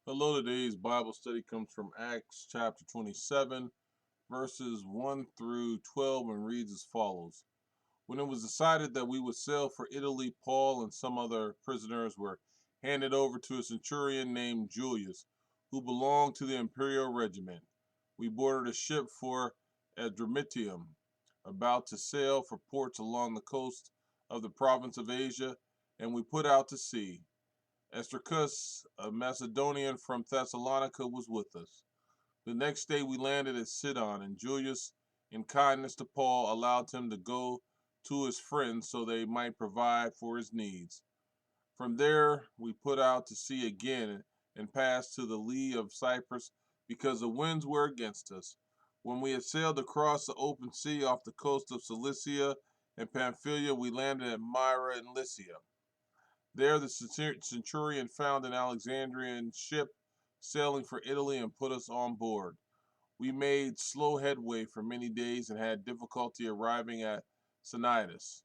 Hello, today's Bible study comes from Acts chapter 27, verses 1 through 12, and reads as follows. When it was decided that we would sail for Italy, Paul and some other prisoners were handed over to a centurion named Julius, who belonged to the imperial regiment. We boarded a ship for Adramyttium, about to sail for ports along the coast of the province of Asia, and we put out to sea. Aristarchus, a Macedonian from Thessalonica, was with us. The next day we landed at Sidon, and Julius, in kindness to Paul, allowed him to go to his friends so they might provide for his needs. From there we put out to sea again and passed to the lee of Cyprus because the winds were against us. When we had sailed across the open sea off the coast of Cilicia and Pamphylia, we landed at Myra in Lycia. There the centurion found an Alexandrian ship sailing for Italy and put us on board. We made slow headway for many days and had difficulty arriving at Cnidus.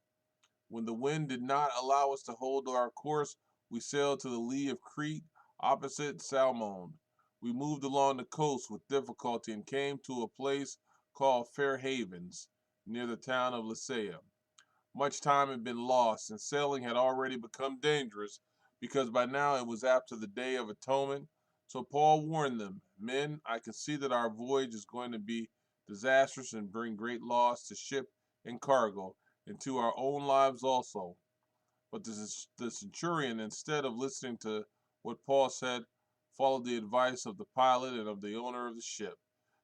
When the wind did not allow us to hold our course, we sailed to the lee of Crete, opposite Salmone. We moved along the coast with difficulty and came to a place called Fair Havens, near the town of Lycia. Much time had been lost, and sailing had already become dangerous because by now it was after the Day of Atonement. So Paul warned them, Men, I can see that our voyage is going to be disastrous and bring great loss to ship and cargo, and to our own lives also. But the centurion, instead of listening to what Paul said, followed the advice of the pilot and of the owner of the ship.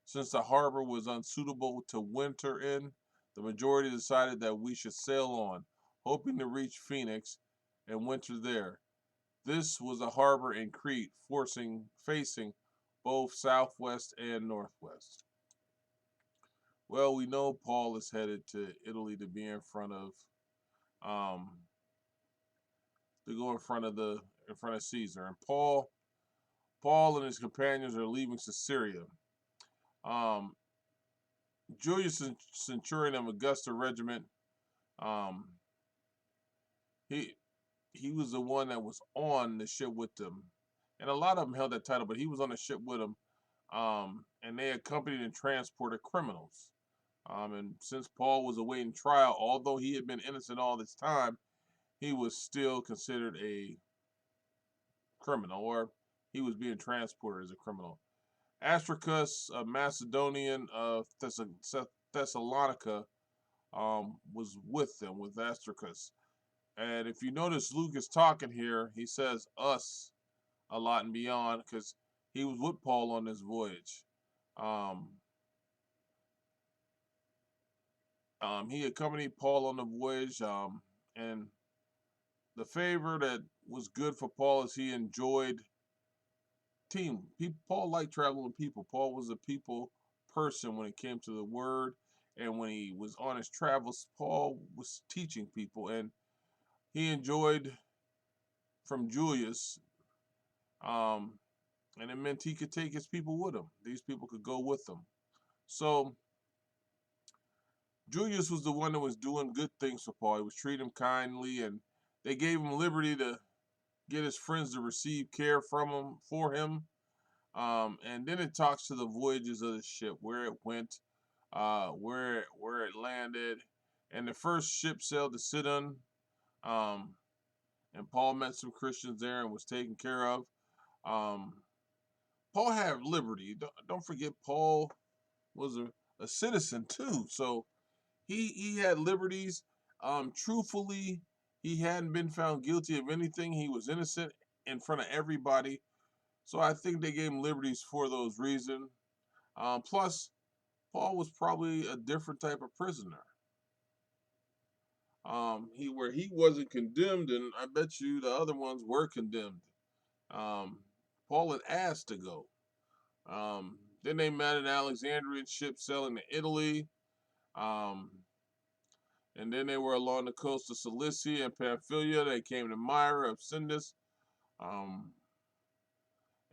Since the harbor was unsuitable to winter in, the majority decided that we should sail on, hoping to reach Phoenix and winter there. This was a harbor in Crete, facing both southwest and northwest. Well, we know Paul is headed to Italy to be in front of um, to go in front of Caesar. And Paul and his companions are leaving Caesarea. Um, Julius Centurion of Augusta Regiment. Um, he he was the one that was on the ship with them, and a lot of them held that title, but he was on the ship with them. And they accompanied and transported criminals. And since Paul was awaiting trial, although he had been innocent all this time, he was still considered a criminal, or he was being transported as a criminal. Aristarchus, a Macedonian of Thessalonica, was with them, with Aristarchus. And if you notice, Luke is talking here. He says us a lot and beyond because he was with Paul on this voyage. Um, he accompanied Paul on the voyage, and the favor that was good for Paul is he enjoyed team. Paul liked traveling with people. Paul was a people person when it came to the word, and when he was on his travels, Paul was teaching people, and he enjoyed from Julius, um, and it meant he could take his people with him. These people could go with him. So Julius was the one that was doing good things for Paul. He was treating him kindly, and they gave him liberty to get his friends to receive care from him for him. And then it talks to the voyages of the ship, where it went, where it landed, and the first ship sailed to Sidon. Um, and Paul met some Christians there and was taken care of. Um, Paul had liberty. Don't forget, Paul was a citizen too, so he had liberties. Truthfully, he hadn't been found guilty of anything. He was innocent in front of everybody. So I think they gave him liberties for those reasons. Plus, Paul was probably a different type of prisoner. He wasn't condemned, and I bet you the other ones were condemned. Um, Paul had asked to go. Then they met an Alexandrian ship sailing to Italy. Um, and then they were along the coast of Cilicia and Pamphylia. They came to Myra of Sindus. Um,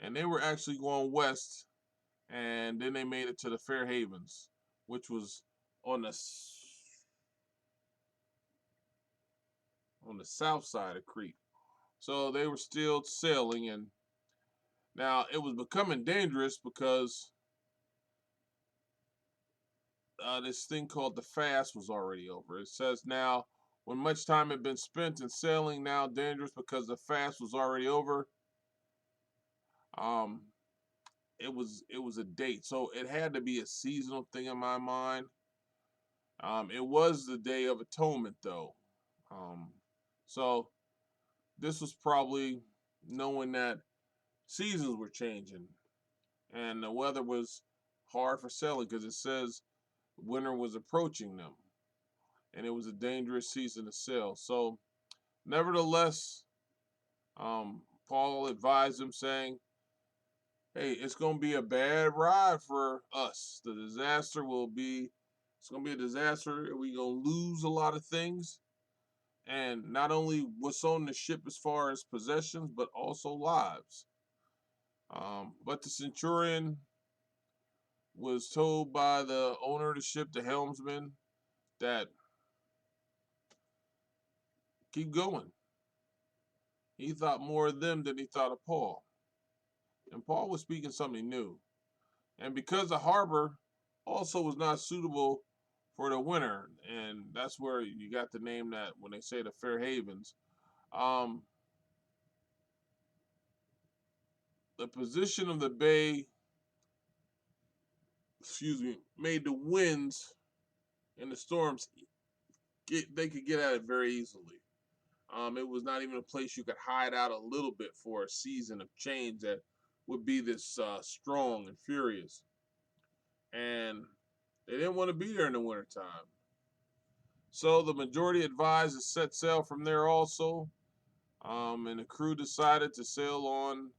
and they were actually going west. And then they made it to the Fair Havens, which was on the on the south side of Crete. So they were still sailing, and Now, it was becoming dangerous because this thing called the fast was already over. It says now, when much time had been spent in sailing, now dangerous because the fast was already over. Um, it was a date, so it had to be a seasonal thing in my mind. It was the Day of Atonement, though. Um, so this was probably knowing that seasons were changing and the weather was hard for sailing because it says winter was approaching them and it was a dangerous season to sail. So, nevertheless, Paul advised them, saying, "Hey, it's going to be a bad ride for us. The disaster will be, it's going to be a disaster. We're going to lose a lot of things, and not only what's on the ship as far as possessions, but also lives." But the centurion was told by the owner of the ship, the helmsman, that keep going. He thought more of them than he thought of Paul. And Paul was speaking something new. And because the harbor also was not suitable for the winter, and that's where you got the name that when they say the Fair Havens, um, the position of the bay, made the winds and the storms they could get at it very easily. It was not even a place you could hide out a little bit for a season of change that would be this strong and furious. And they didn't want to be there in the wintertime. So the majority advised to set sail from there also. And the crew decided to sail on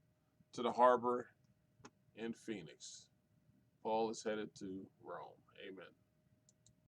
to the harbor in Phoenix. Paul is headed to Rome. Amen.